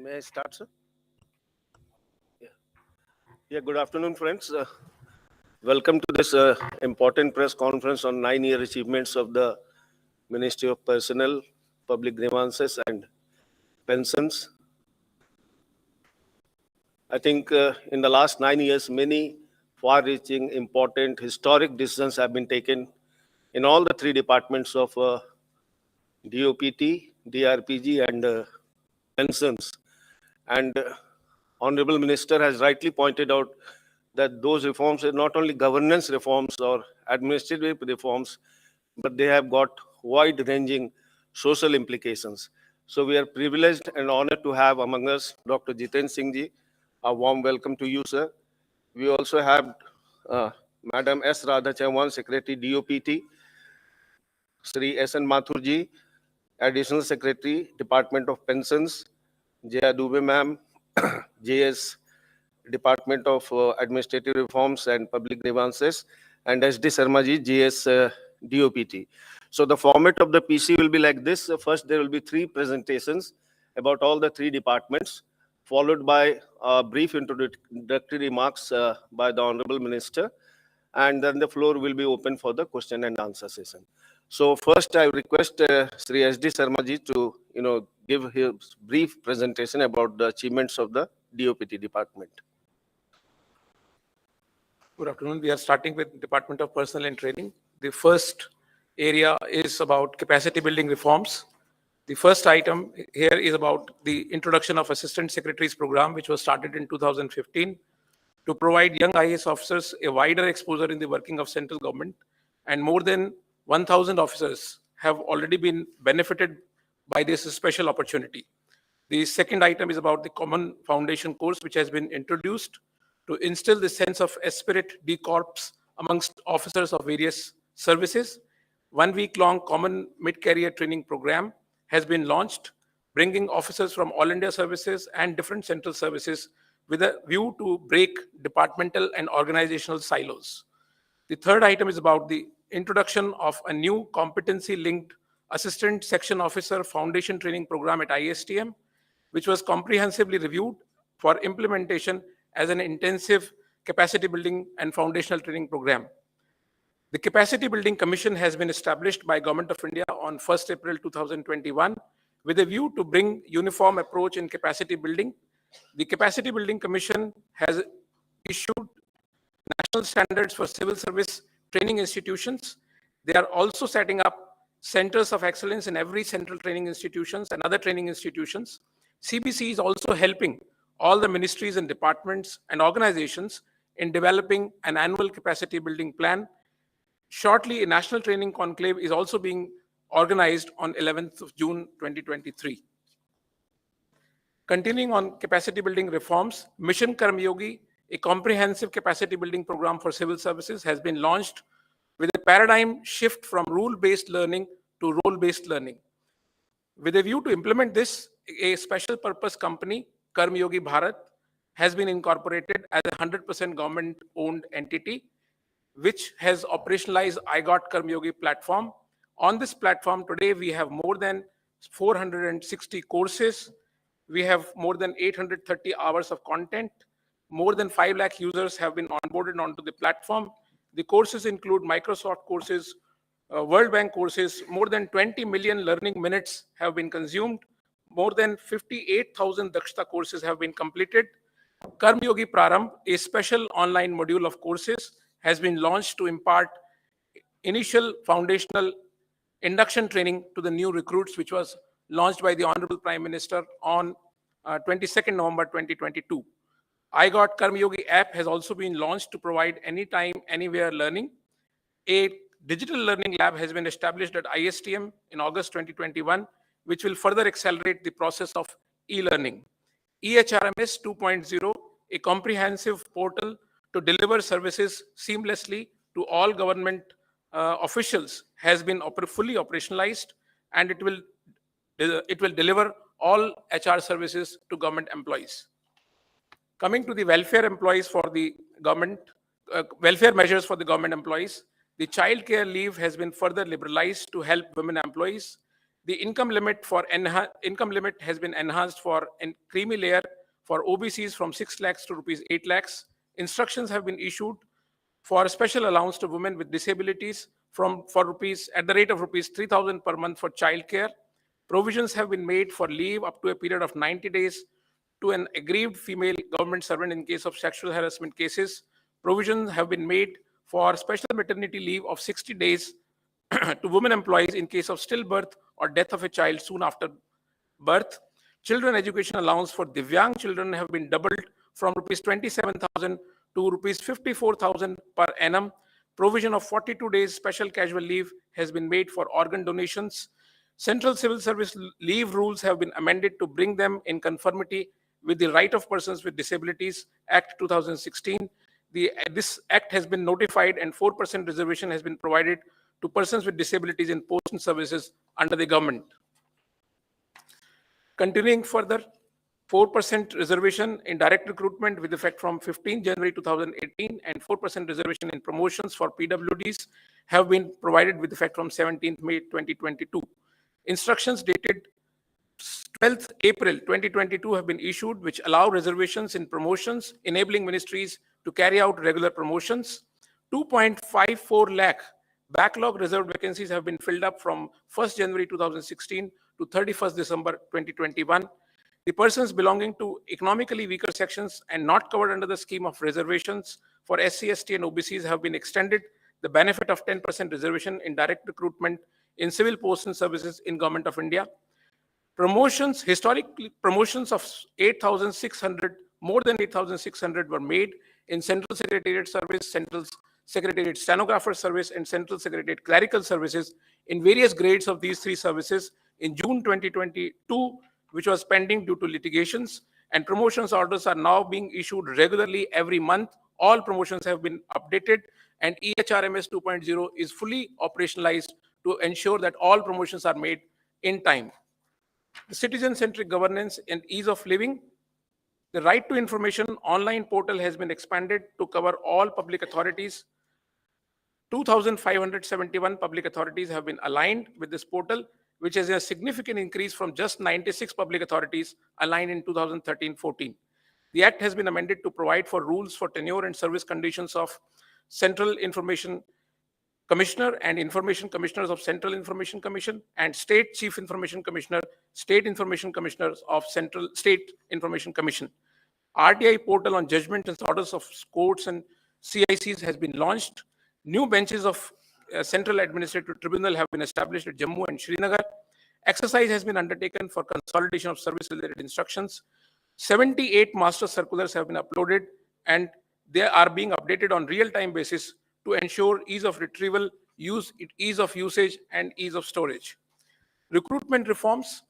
May I start, sir? Yeah, good afternoon, friends. Welcome to this important press conference on 9-year achievements of the Ministry of Personnel, Public Grievances and Pensions. I think in the last 9 years, many far-reaching, important, historic decisions have been taken in all the three departments of DOPT, DRPG and pensions. And Honorable Minister has rightly pointed out that those reforms are not only governance reforms or administrative reforms, but they have got wide-ranging social implications. So we are privileged and honored to have among us Dr. Jitendra Singh ji. A warm welcome to you, sir. We also have Madam S. Radha Chauhan, Secretary DOPT, Sri S.N. Mathur ji, Additional Secretary, Department of Pensions, Jaya Dubey ma'am, JS, Department of Administrative Reforms and Public Grievances, and SD Sharma ji, JS DOPT. So the format of the PC will be like this. First, there will be 3 presentations about all the 3 departments, followed by brief introductory remarks by the Honorable Minister, and then the floor will be open for the question and answer session. So first, I request Sri SD Sharma ji to give his brief presentation about the achievements of the DOPT department. Good afternoon. We are starting with Department of Personnel and Training. The first area is about capacity building reforms. The first item here is about the introduction of Assistant Secretaries Program, which was started in 2015 to provide young IAS officers a wider exposure in the working of central government, and more than 1,000 officers have already been benefited by this special opportunity. The second item is about the Common Foundation course, which has been introduced to instill the sense of esprit de corps amongst officers of various services. 1 week-long common mid-career training program has been launched, bringing officers from all India services and different central services with a view to break departmental and organizational silos. The third item is about the introduction of a new competency-linked Assistant Section Officer Foundation Training Program at ISTM, which was comprehensively reviewed for implementation as an intensive capacity building and foundational training program. The Capacity Building Commission has been established by Government of India on 1st April 2021 with a view to bring uniform approach in capacity building. The Capacity Building Commission has issued national standards for civil service training institutions. They are also setting up centers of excellence in every central training institutions and other training institutions. CBC is also helping all the ministries and departments and organizations in developing an annual capacity building plan. Shortly, a national training conclave is also being organized on 11th of June 2023. Continuing on capacity building reforms, Mission Karmyogi, a comprehensive capacity building program for civil services, has been launched with a paradigm shift from rule-based learning to role-based learning. With a view to implement this, a special purpose company, Karmyogi Bharat, has been incorporated as a 100% government-owned entity, which has operationalized iGot Karmyogi platform. On this platform today, we have more than 460 courses. We have more than 830 hours of content. More than 5 lakh users have been onboarded onto the platform. The courses include Microsoft courses, World Bank courses. More than 20 million learning minutes have been consumed. More than 58,000 Dakshta courses have been completed. Karmyogi Prarambh, a special online module of courses, has been launched to impart initial foundational induction training to the new recruits, which was launched by the Honorable Prime Minister on 22nd November 2022. iGot Karmyogi app has also been launched to provide anytime, anywhere learning. A digital learning lab has been established at ISTM in August 2021, which will further accelerate the process of e-learning. EHRMS 2.0, a comprehensive portal to deliver services seamlessly to all government officials, has been fully operationalized, and it will deliver all HR services to government employees. Coming to the welfare employees for the government, welfare measures for the government employees, the child care leave has been further liberalized to help women employees. The income limit has been enhanced for a creamy layer for OBCs from 6 lakhs to rupees 8 lakhs. Instructions have been issued for special allowance to women with disabilities at the rate of rupees 3,000 per month for childcare. Provisions have been made for leave up to a period of 90 days to an aggrieved female government servant in case of sexual harassment cases. Provisions have been made for special maternity leave of 60 days to women employees in case of stillbirth or death of a child soon after birth. Children education allowance for Divyang children have been doubled from rupees 27,000 to rupees 54,000 per annum. Provision of 42 days special casual leave has been made for organ donations. Central Civil Service leave rules have been amended to bring them in conformity with the Right of Persons with Disabilities Act 2016. This act has been notified and 4% reservation has been provided to persons with disabilities in posts and services under the government. Continuing further, 4% reservation in direct recruitment with effect from 15 January 2018 and 4% reservation in promotions for PWDs have been provided with effect from 17th May 2022. Instructions dated 12th April 2022 have been issued which allow reservations in promotions, enabling ministries to carry out regular promotions. 2.54 lakh backlog reserved vacancies have been filled up from 1st January 2016 to 31st December 2021. The persons belonging to economically weaker sections and not covered under the scheme of reservations for SC, ST and OBCs have been extended the benefit of 10% reservation in direct recruitment in civil posts and services in Government of India. Promotions, historically promotions of 8,600, more than 8,600 were made in Central Secretariat Service, Central Secretariat Stenographer Service and Central Secretariat Clerical Services in various grades of these three services in June 2022, which was pending due to litigations, and promotions orders are now being issued regularly every month. All promotions have been updated and EHRMS 2.0 is fully operationalized to ensure that all promotions are made in time. The citizen-centric governance and ease of living. The right to information online portal has been expanded to cover all public authorities. 2,571 public authorities have been aligned with this portal, which is a significant increase from just 96 public authorities aligned in 2013-14. The Act has been amended to provide for rules for tenure and service conditions of Central Information Commissioner and Information Commissioners of Central Information Commission and State Chief Information Commissioner, State Information Commissioners of Central State Information Commission. RTI portal on judgment and orders of courts and CICs has been launched. New benches of Central Administrative Tribunal have been established at Jammu and Srinagar. Exercise has been undertaken for consolidation of service-related instructions. 78 master circulars have been uploaded and they are being updated on real-time basis to ensure ease of retrieval, ease of usage, and ease of storage. Recruitment reforms.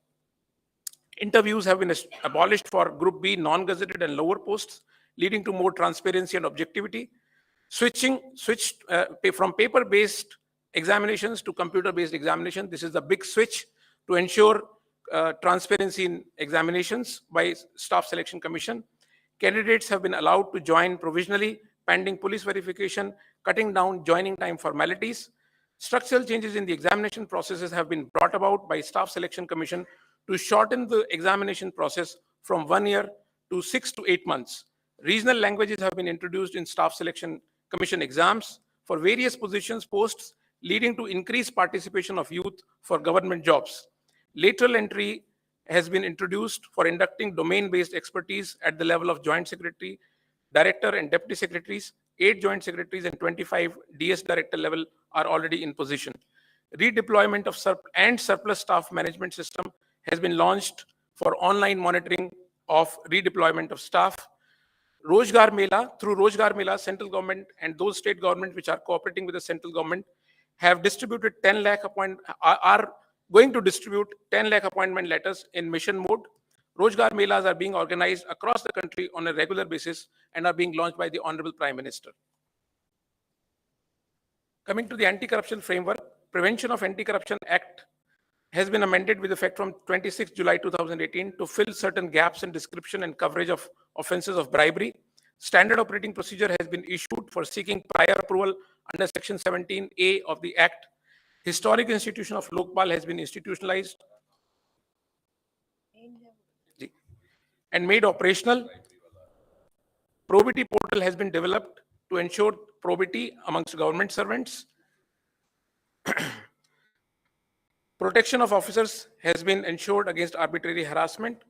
Interviews have been abolished for Group B non-gazetted and lower posts, leading to more transparency and objectivity. Switched from paper-based examinations to computer-based examination. This is a big switch to ensure transparency in examinations by Staff Selection Commission. Candidates have been allowed to join provisionally pending police verification, cutting down joining time formalities. Structural changes in the examination processes have been brought about by Staff Selection Commission to shorten the examination process from 1 year to 6 to 8 months. Regional languages have been introduced in Staff Selection Commission exams for various positions, posts, leading to increased participation of youth for government jobs. Lateral entry has been introduced for inducting domain-based expertise at the level of Joint Secretary, Director and Deputy Secretaries. 8 Joint Secretaries and 25 DS Director level are already in position. Redeployment of surplus staff management system has been launched for online monitoring of redeployment of staff. Rozgar Mela, through Rozgar Mela, central government and those state governments which are cooperating with the central government have distributed 10 lakh are going to distribute 10 lakh appointment letters in mission mode. Rozgar Melas are being organized across the country on a regular basis and are being launched by the Honorable Prime Minister. Coming to the anti-corruption framework, Prevention of Anti-Corruption Act has been amended with effect from 26 July 2018 to fill certain gaps in description and coverage of offences of bribery. Standard operating procedure has been issued for seeking prior approval under Section 17A of the Act. Historic institution of Lokpal has been institutionalized and made operational. Probity portal has been developed to ensure probity amongst government servants. Protection of officers has been ensured against arbitrary harassment.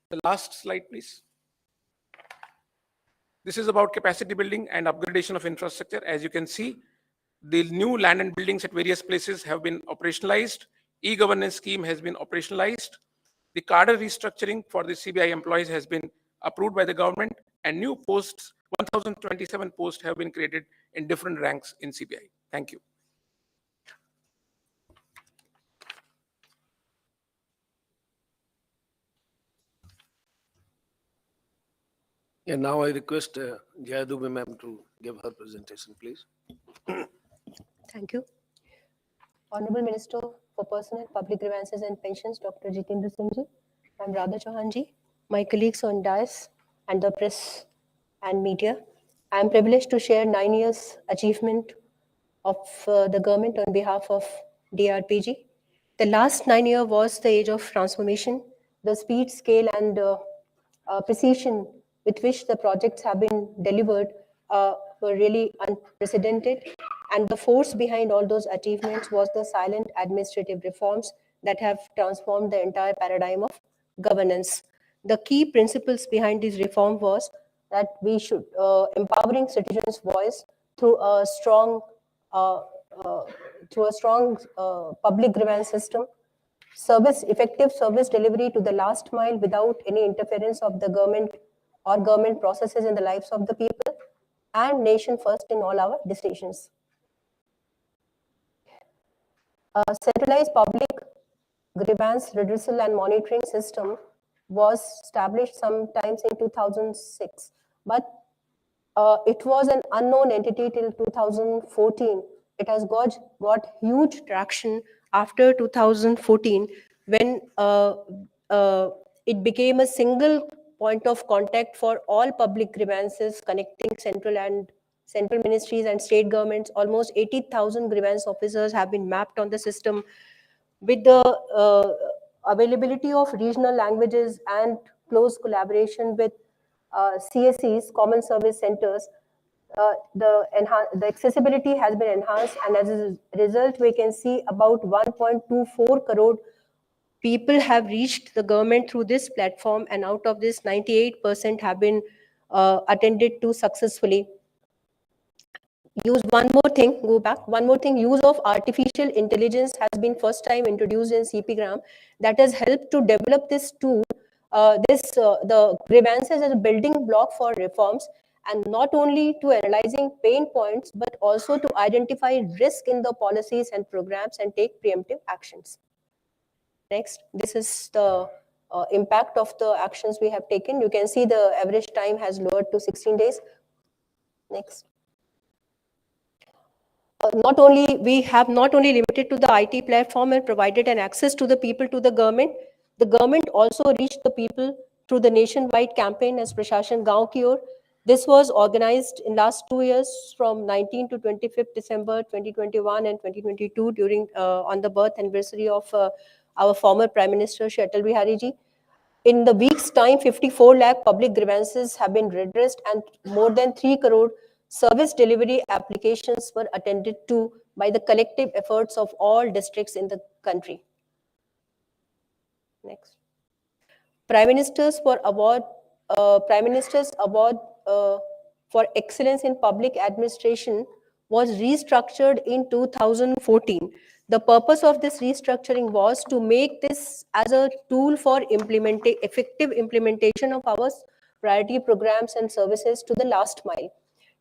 The last slide, please. This is about capacity building and upgradation of infrastructure. As you can see, the new land and buildings at various places have been operationalized. E-governance scheme has been operationalized. The cadre restructuring for the CBI employees has been approved by the government, and new posts, 1,027 posts have been created in different ranks in CBI. Thank you. And now I request Jaya Dubey ma'am to give her presentation, please. Thank you. Honorable Minister for Personnel, Public Grievances and Pensions, Dr. Jitendra Singh ji, I'm Radha Chauhan ji, my colleagues on dais and the press and media. I am privileged to share 9 years achievement of the government on behalf of DRPG. The last 9 years was the age of transformation. The speed, scale and precision with which the projects have been delivered were really unprecedented. And the force behind all those achievements was the silent administrative reforms that have transformed the entire paradigm of governance. The key principles behind this reform was that we should empowering citizens' voice through a strong public grievance system, effective service delivery to the last mile without any interference of the government or government processes in the lives of the people, and nation first in all our decisions. A centralized public grievance redressal and monitoring system was established sometimes in 2006, but it was an unknown entity till 2014. It has got huge traction after 2014 when it became a single point of contact for all public grievances connecting central ministries and state governments. Almost 80,000 grievance officers have been mapped on the system. With the availability of regional languages and close collaboration with CSCs, Common Service Centers, the accessibility has been enhanced, and as a result, we can see about 1.24 crore people have reached the government through this platform, and out of this, 98% have been attended to successfully. Use of artificial intelligence has been first time introduced in CPGram. That has helped to develop this tool, the grievances as a building block for reforms, and not only to analyzing pain points, but also to identify risk in the policies and programs and take preemptive actions. Next, this is the impact of the actions we have taken. You can see the average time has lowered to 16 days. Next. We have not only limited to the IT platform and provided an access to the people to the government also reached the people through the nationwide campaign as Prashashan Gaon Ki Or. This was organized in last 2 years from 19 to 25th December 2021 and 2022 during on the birth anniversary of our former Prime Minister Shri Atal Bihari Ji. In the week's time, 54 lakh public grievances have been redressed and more than 3 crore service delivery applications were attended to by the collective efforts of all districts in the country. Next. Prime Minister's Award for Excellence in Public Administration was restructured in 2014. The purpose of this restructuring was to make this as a tool for effective implementation of our priority programs and services to the last mile.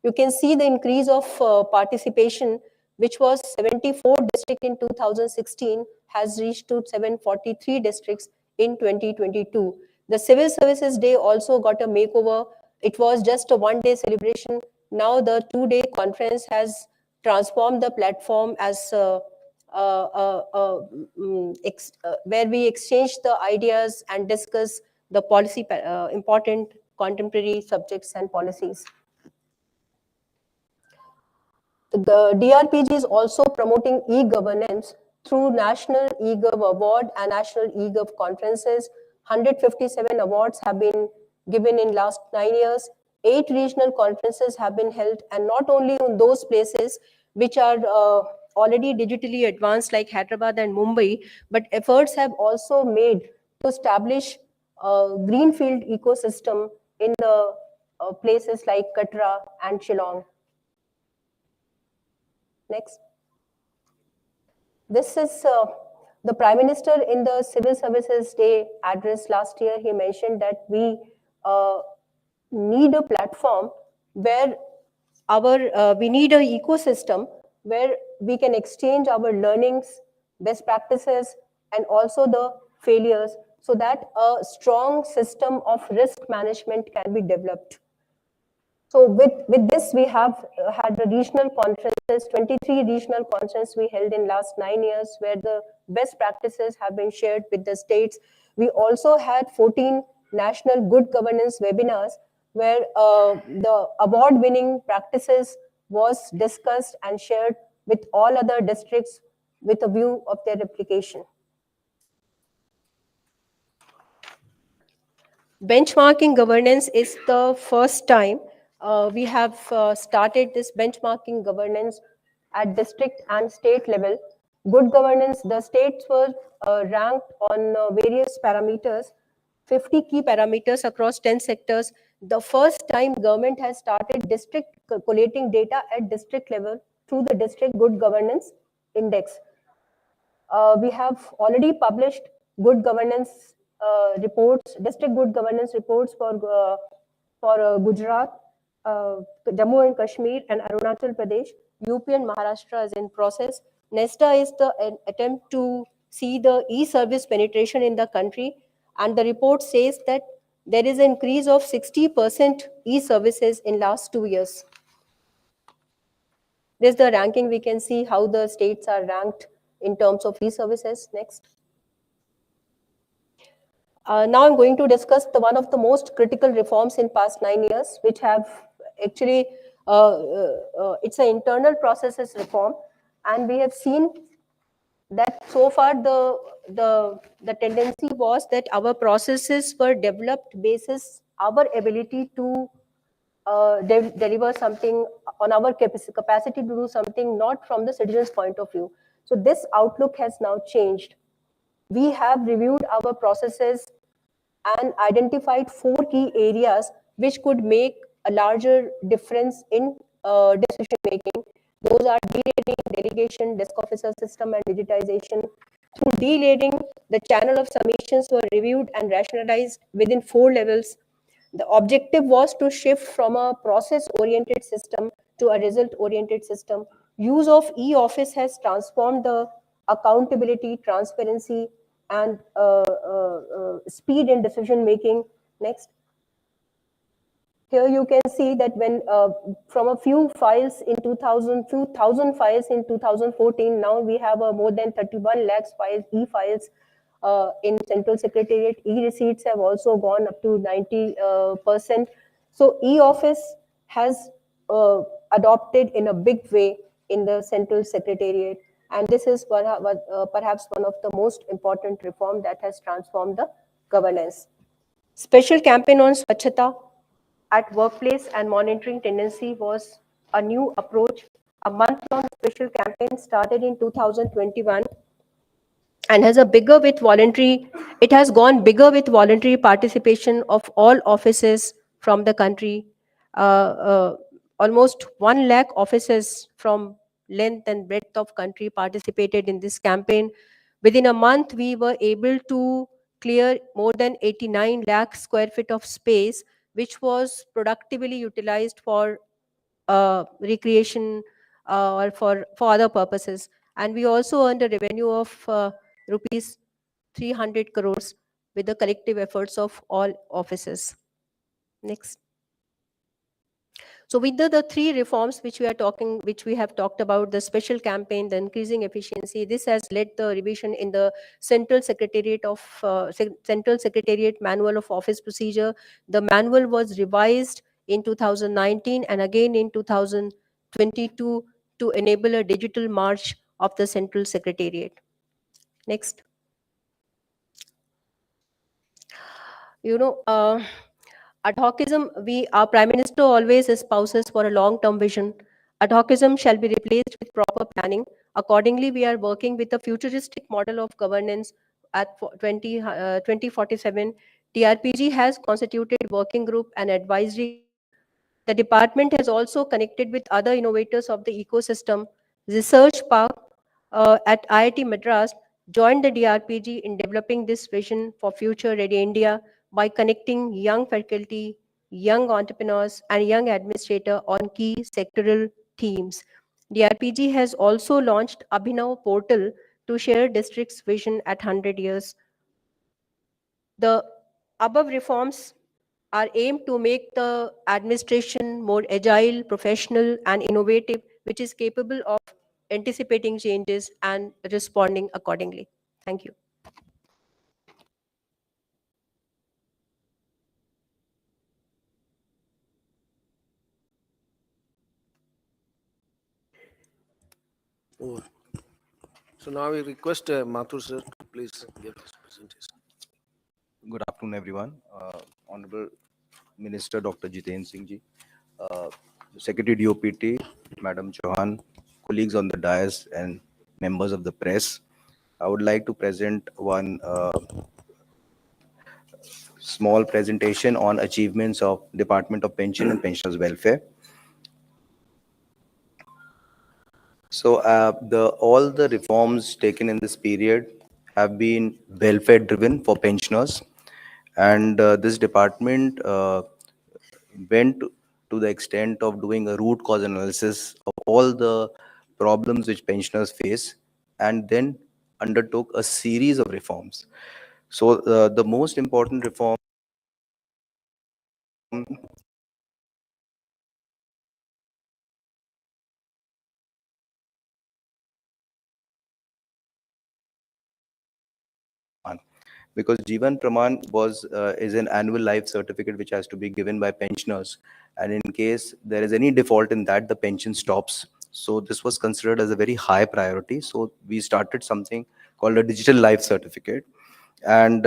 You can see the increase of participation, which was 74 districts in 2016, has reached to 743 districts in 2022. The Civil Services Day also got a makeover. It was just a one-day celebration. Now the two-day conference has transformed the platform as where we exchange the ideas and discuss the policy, important contemporary subjects and policies. The DRPG is also promoting e-governance through National eGov Award and National eGov conferences. 157 awards have been given in last 9 years. 8 regional conferences have been held, and not only in those places which are already digitally advanced like Hyderabad and Mumbai, but efforts have also made to establish a greenfield ecosystem in the places like Katra and Shillong. Next. This is the Prime Minister in the Civil Services Day address last year. He mentioned that we need a platform where we need an ecosystem where we can exchange our learnings, best practices, and also the failures, so that a strong system of risk management can be developed. So with this, we have had the regional conferences, 23 regional conferences we held in last 9 years, where the best practices have been shared with the states. We also had 14 national good governance webinars, where the award-winning practices was discussed and shared with all other districts with a view of their replication. Benchmarking governance is the first time we have started this benchmarking governance at district and state level. Good governance, the states were ranked on various parameters, 50 key parameters across 10 sectors. The first time government has started district collating data at district level through the District Good Governance Index. We have already published good governance reports, district good governance reports for Gujarat, Jammu and Kashmir, and Arunachal Pradesh. UP and Maharashtra is in process. NESTA is an attempt to see the e-service penetration in the country, and the report says that there is an increase of 60% e-services in last 2 years. This is the ranking. We can see how the states are ranked in terms of e-services. Next. Now I'm going to discuss one of the most critical reforms in past 9 years, which have actually, it's an internal processes reform. And we have seen that so far the tendency was that our processes were developed basis our ability to deliver something on our capacity to do something, not from the citizen's point of view. So this outlook has now changed. We have reviewed our processes and identified 4 key areas which could make a larger difference in decision making. Those are delayering, delegation, desk officer system, and digitization. Through delayering, the channel of submissions were reviewed and rationalized within 4 levels. The objective was to shift from a process-oriented system to a result-oriented system. Use of e-office has transformed the accountability, transparency, and speed in decision making. Next. Here you can see that when from a few files in few thousand files in 2014, now we have more than 31 lakhs files, e-files in Central Secretariat. E-receipts have also gone up to 90%. So e-office has adopted in a big way in the Central Secretariat. And this is perhaps one of the most important reform that has transformed the governance. Special campaign on Swachhata at workplace and monitoring tendency was a new approach. A month-long special campaign started in 2021 and has it has gone bigger with voluntary participation of all offices from the country. Almost 1 lakh offices from length and breadth of country participated in this campaign. Within a month, we were able to clear more than 89 lakh square feet of space, which was productively utilized for recreation or for other purposes. And we also earned a revenue of rupees 300 crores with the collective efforts of all offices. Next. So with the 3 reforms which we have talked about, the special campaign, the increasing efficiency, this has led the revision in the Central Secretariat Manual of Office Procedure. The manual was revised in 2019 and again in 2022 to enable a digital march of the Central Secretariat. Next. Ad hocism, our Prime Minister always espouses for a long-term vision. Ad hocism shall be replaced with proper planning. Accordingly, we are working with a futuristic model of governance at 2047. TRPG has constituted working group and advisory. The department has also connected with other innovators of the ecosystem. Research Park at IIT Madras joined the DRPG in developing this vision for future ready India by connecting young faculty, young entrepreneurs, and young administrators on key sectoral themes. DRPG has also launched Abhinav portal to share district's vision at 100 years. The above reforms are aimed to make the administration more agile, professional, and innovative, which is capable of anticipating changes and responding accordingly. Thank you. Oh. So now we request Mathur sir to please give his presentation. Good afternoon, everyone. Honorable Minister Dr Jitendra Singh ji, Secretary DOPT, Madam Chauhan, colleagues on the dais, and members of the press. I would like to present one small presentation on achievements of Department of Pension and Pensioners Welfare. So all the reforms taken in this period have been welfare driven for pensioners, and this department went to the extent of doing a root cause analysis of all the problems which pensioners face, and then undertook a series of reforms. So the most important reform because Jivan Praman is an annual life certificate which has to be given by pensioners, and in case there is any default in that, the pension stops. So this was considered as a very high priority. So we started something called a digital life certificate, and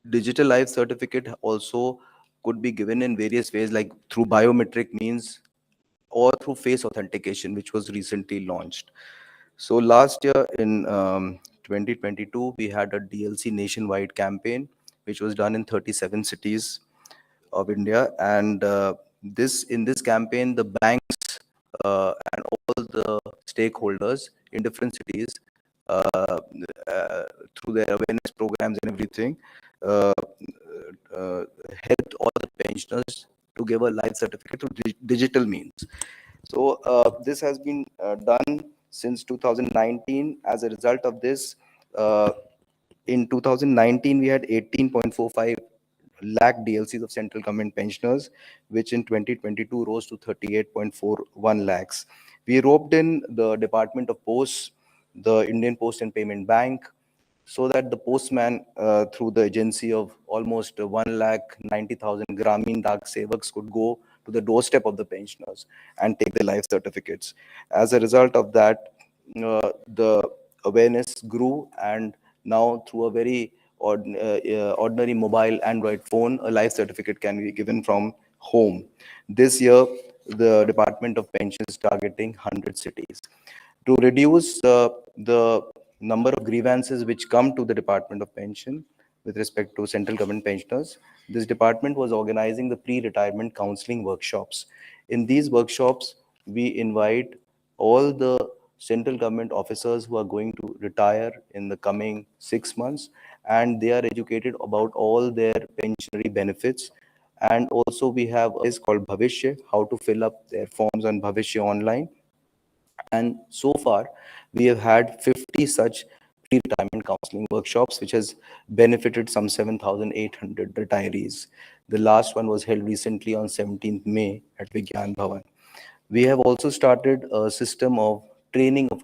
digital life certificate also could be given in various ways, like through biometric means or through face authentication, which was recently launched. So last year in 2022, we had a DLC nationwide campaign, which was done in 37 cities of India. And in this campaign, the banks and all the stakeholders in different cities, through their awareness programs and everything, uh, helped all the pensioners to give a life certificate through digital means. So this has been done since 2019. As a result of this, in 2019, we had 18.45 lakh DLCs of central government pensioners, which in 2022 rose to 38.41 lakhs. We roped in the Department of Posts, the Indian Post and Payment Bank, so that the postman, through the agency of almost 1,90,000 Gramin Dak Sevaks, could go to the doorstep of the pensioners and take their life certificates. As a result of that, the awareness grew, and now through a very ordinary mobile Android phone, a life certificate can be given from home. This year, the Department of Pensions is targeting 100 cities. To reduce the number of grievances which come to the Department of Pension with respect to central government pensioners, this department was organizing the pre-retirement counseling workshops. In these workshops, we invite all the central government officers who are going to retire in the coming 6 months, and they are educated about all their pensionary benefits. And also we have a is called Bhavishya, how to fill up their forms on Bhavishya online. And so far, we have had 50 such pre-retirement counseling workshops, which has benefited some 7,800 retirees. The last one was held recently on 17th May at Vigyan Bhavan. We have also started a system of training of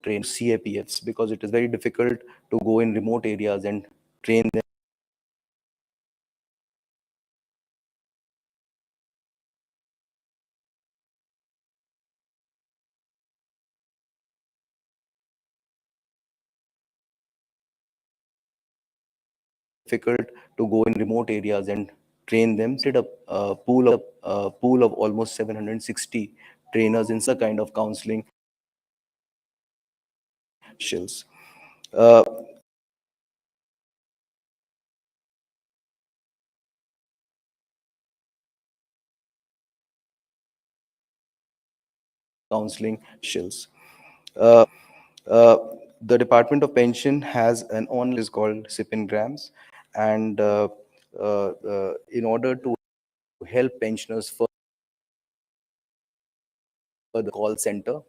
train CAPFs, because it is very difficult to go in remote areas and train them difficult to go in remote areas and train them. Set up a pool of almost 760 trainers in some kind of counseling. Shills. Counseling shills. The Department of Pension has an online is called Sipingrams, and in order to help pensioners for the call center.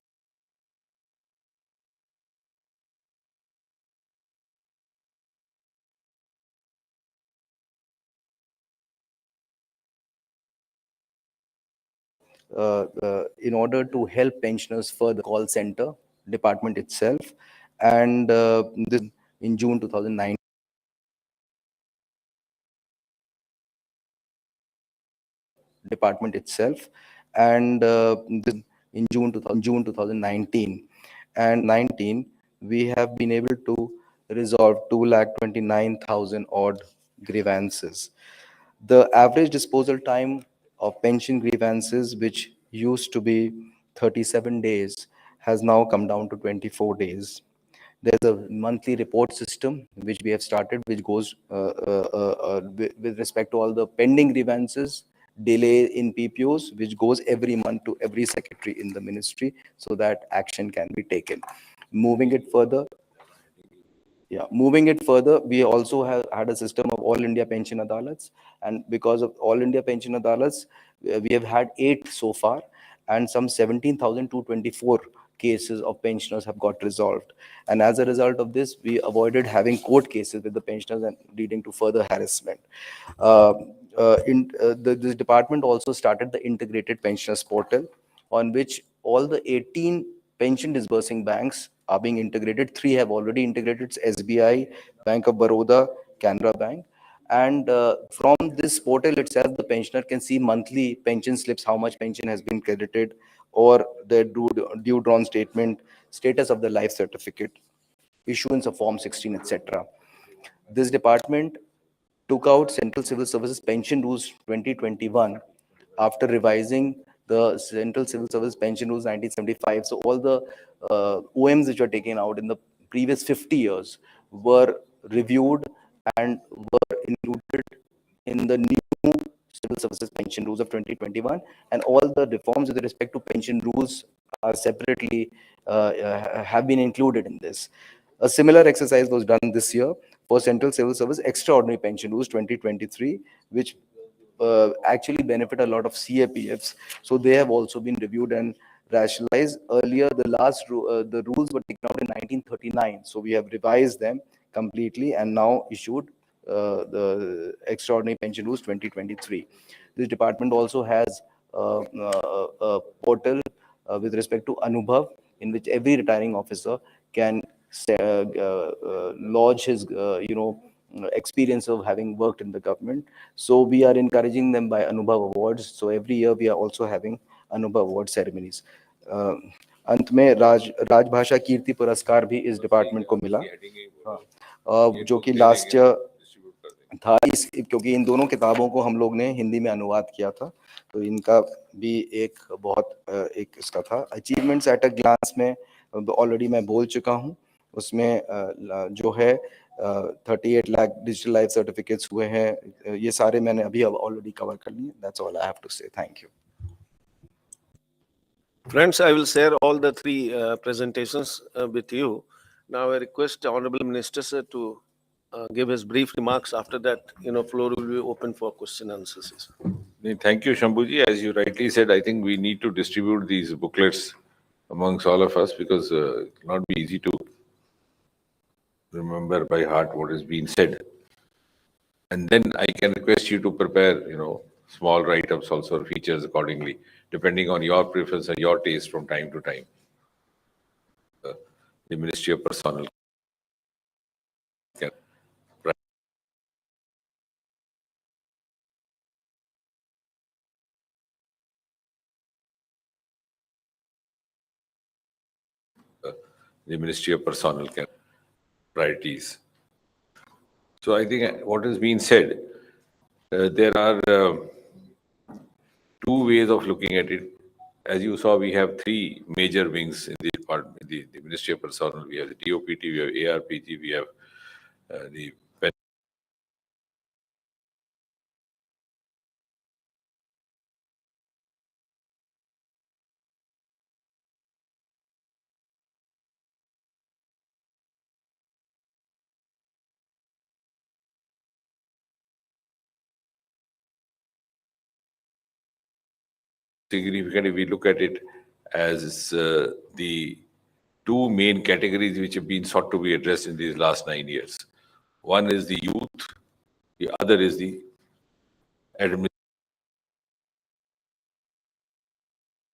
In order to help pensioners further call center department itself, and this in June 2009 department itself, and this in June 2019 and 19 we have been able to resolve 2,29,000 odd grievances. The average disposal time of pension grievances, which used to be 37 days, has now come down to 24 days. There's a monthly report system which we have started, which goes with respect to all the pending grievances, delay in PPOs, which goes every month to every secretary in the ministry so that action can be taken. Moving it further, we also have had a system of All India Pension Adalats, and because of All India Pension Adalats, we have had 8 so far, and some 17,224 cases of pensioners have got resolved. And as a result of this, we avoided having court cases with the pensioners and leading to further harassment. This department also started the integrated pensioners portal, on which all the 18 pension disbursing banks are being integrated. 3 have already integrated: it's SBI, Bank of Baroda, Canara Bank. And from this portal itself, the pensioner can see monthly pension slips, how much pension has been credited, or the due drawn statement, status of the life certificate, issuance of Form 16, etc. This department took out Central Civil Services Pension Rules 2021 after revising the Central Civil Service Pension Rules 1975. So all the OMs which were taken out in the previous 50 years were reviewed and were included in the new Civil Services Pension Rules of 2021, and all the reforms with respect to pension rules are separately have been included in this. A similar exercise was done this year for Central Civil Service Extraordinary Pension Rules 2023, which actually benefit a lot of CAPFs. So they have also been reviewed and rationalized. Earlier, the rules were taken out in 1939. So we have revised them completely and now issued the Extraordinary Pension Rules 2023. This department also has a portal with respect to Anubhav, in which every retiring officer can lodge his, experience of having worked in the government. So we are encouraging them by Anubhav Awards. So every year we are also having Anubhav Award ceremonies. अंत में राजभाषा कीर्ति पुरस्कार भी इस department को मिला, जो कि लास्ट था, क्योंकि इन दोनों किताबों को हम लोग ने हिंदी में अनुवाद किया था, तो इनका भी एक बहुत एक इसका था। अचीवमेंट्स एट अ ग्लांस में ऑलरेडी मैं बोल चुका हूँ, उसमें जो है 38 लाख डिजिटल लाइफ सर्टिफिकेट्स हुए हैं, ये सारे मैंने अभी ऑलरेडी कवर कर लिए। That's all I have to say. Thank you. Friends, I will share all the 3 presentations with you. Now I request the Honorable Minister sir to give his brief remarks. After that, floor will be open for question and answers. Thank you, Shambhuji. As you rightly said, I think we need to distribute these booklets amongst all of us, because it will not be easy to remember by heart what has been said. And then I can request you to prepare, small write-ups also, or features accordingly, depending on your preference and your taste from time to time. The Ministry of Personnel can write. The Ministry of Personnel can priorities. So I think what has been said, there are two ways of looking at it. As you saw, we have three major wings in the department, the Ministry of Personnel. We have the DOPT, we have ARPG, we have the significant if we look at it as the two main categories which have been sought to be addressed in these last 9 years. One is the youth, the other is the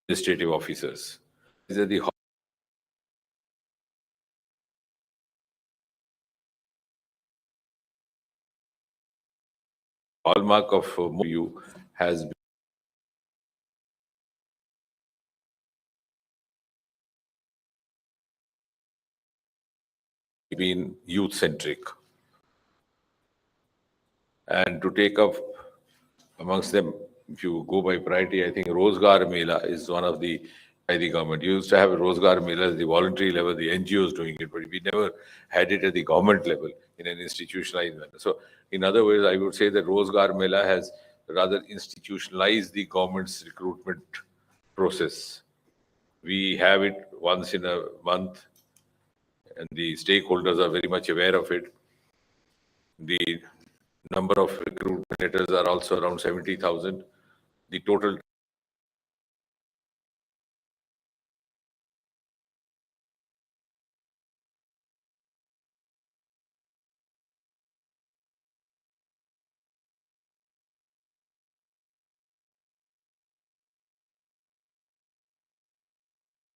administrative officers. These are the hallmark of you has been youth-centric. And to take up amongst them, if you go by priority, I think Rozgar Mela is one of by the government. You used to have Rozgar Mela at the voluntary level, the NGOs doing it, but we never had it at the government level in an institutionalized manner. So in other words, I would say that Rozgar Mela has rather institutionalized the government's recruitment process. We have it once in a month, and the stakeholders are very much aware of it. The number of recruitment letters are also around 70,000. The total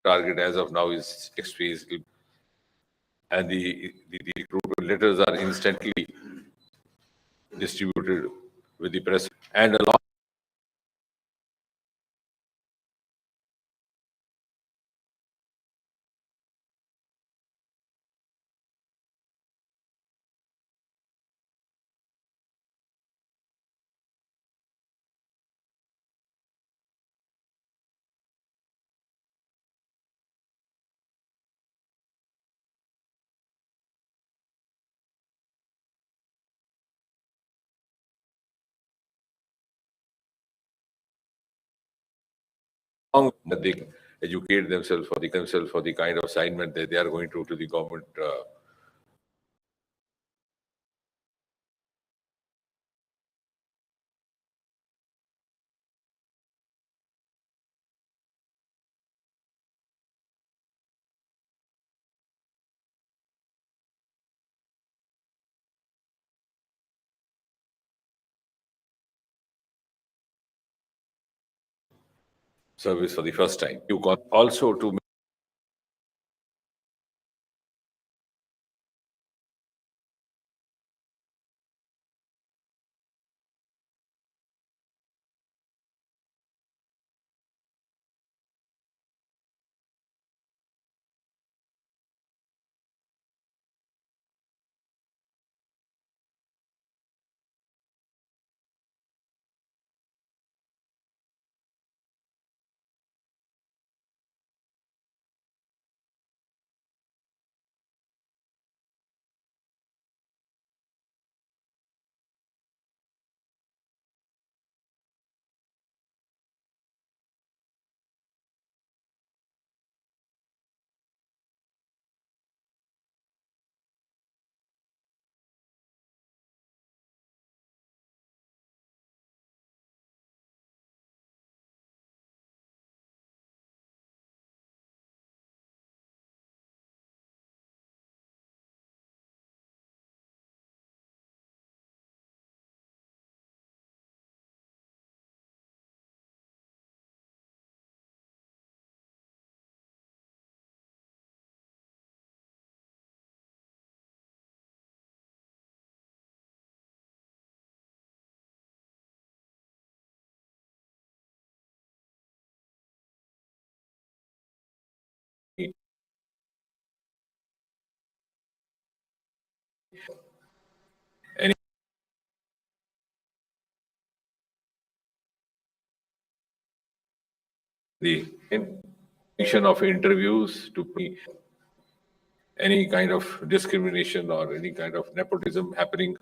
target as of now is next phase, and the recruitment letters are instantly distributed with the press and along that they educate themselves for the kind of assignment that they are going to the government. Service for the first time. You got also to any the intention of interviews to any kind of discrimination or any kind of nepotism happening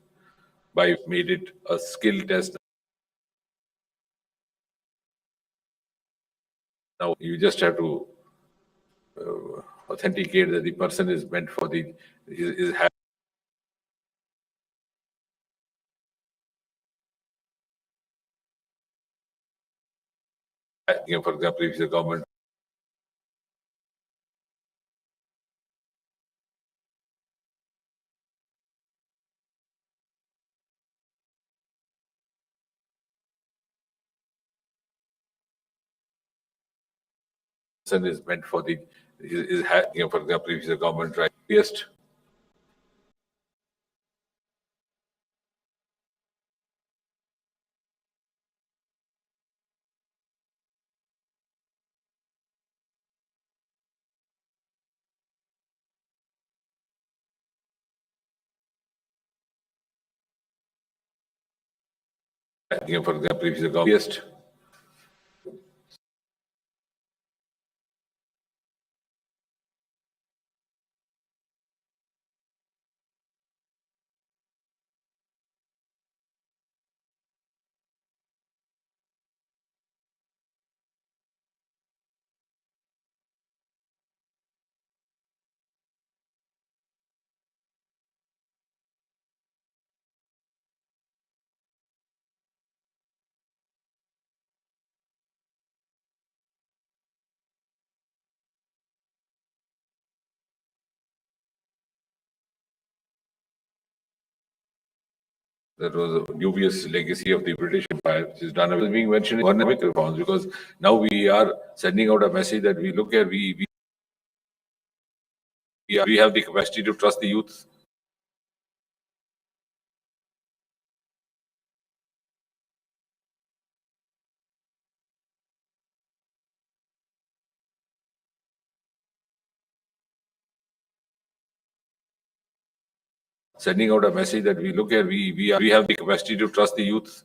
by made it a skill test. Now you just have to authenticate that the person is meant for the is for example, if the government person is meant for the for example, if the government right yes. For example, if the government that was a dubious legacy of the British Empire, which is done, was being mentioned in economic reforms, because now we are sending out a message that we look at, we have the capacity to trust the youth. Sending out a message that we look at, we have the capacity to trust the youth.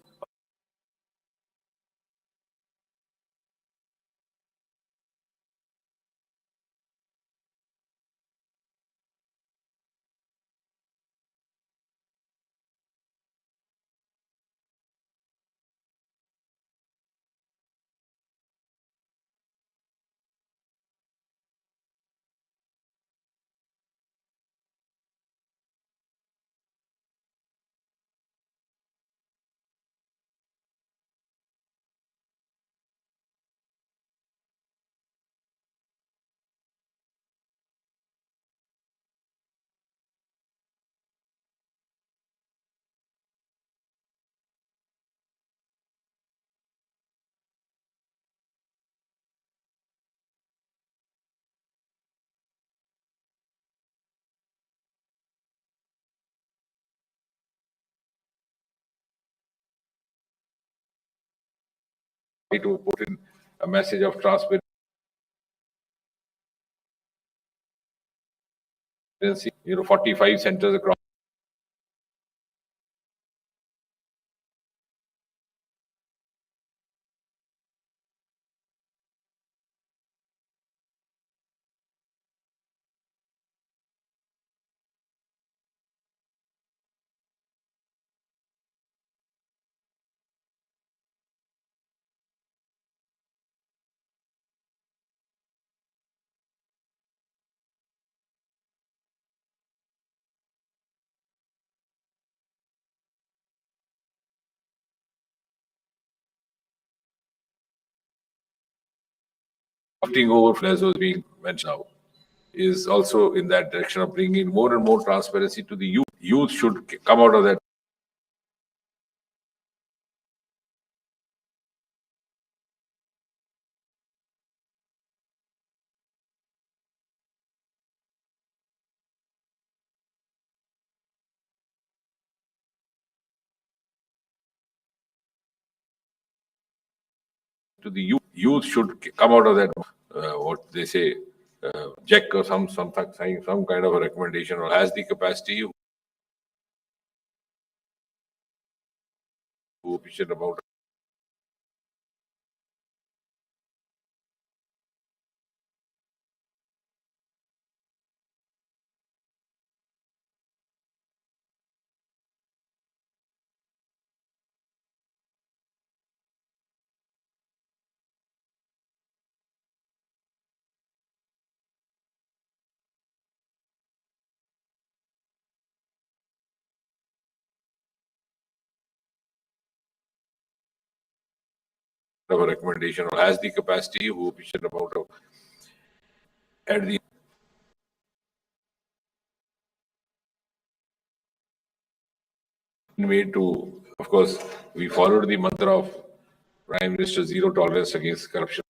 To put in a message of transparency, 45 centers across. Opting over, as was being mentioned now, is also in that direction of bringing more and more transparency to the youth. Youth should come out of that. To the youth should come out of that. What they say, check or some kind of a recommendation, or has the capacity. Who about of a recommendation or has the capacity, who should about at the way to, of course, we followed the mantra of Prime Minister, zero tolerance against corruption.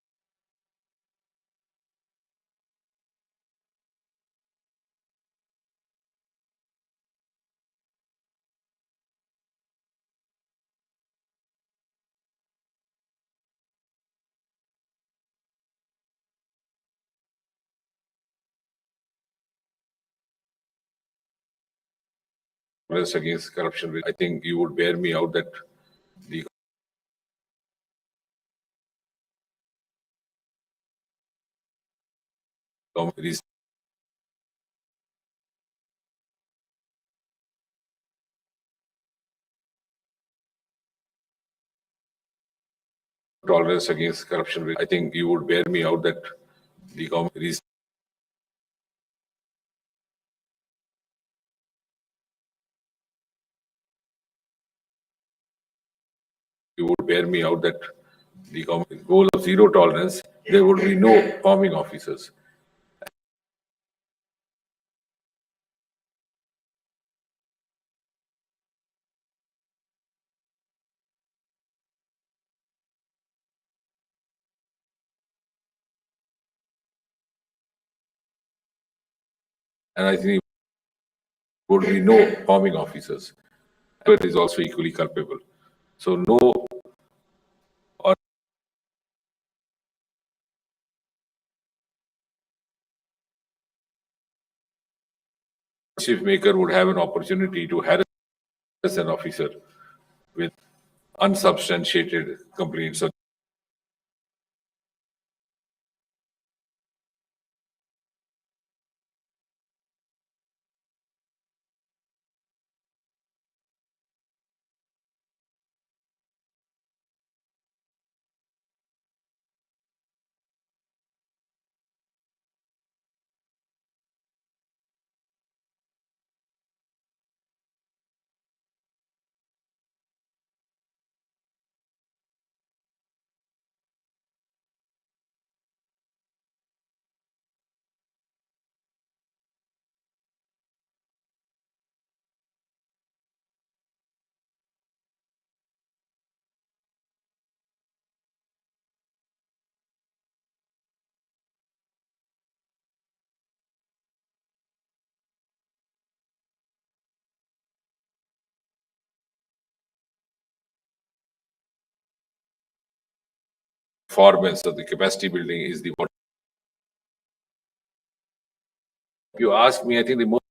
Against corruption, I think you would bear me out that the government tolerance against corruption. I think you would bear me out that the government is you would bear me out that the government goal of zero tolerance, there would be no forming officers. And I think there would be no forming officers. But is also equally culpable. So no or chief maker would have an opportunity to harass an officer with unsubstantiated complaints. So performance of the capacity building is the what you ask me, I think the most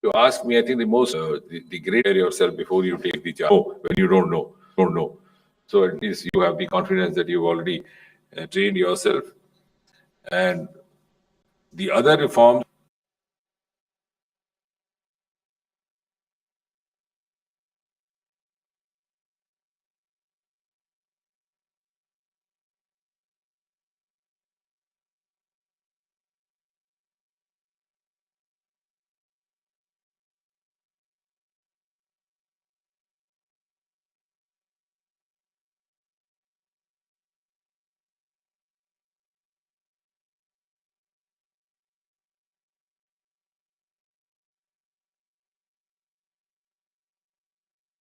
you ask me, I think the most the great yourself before you take the job. When you don't know. So at least you have the confidence that you've already trained yourself. And the other reforms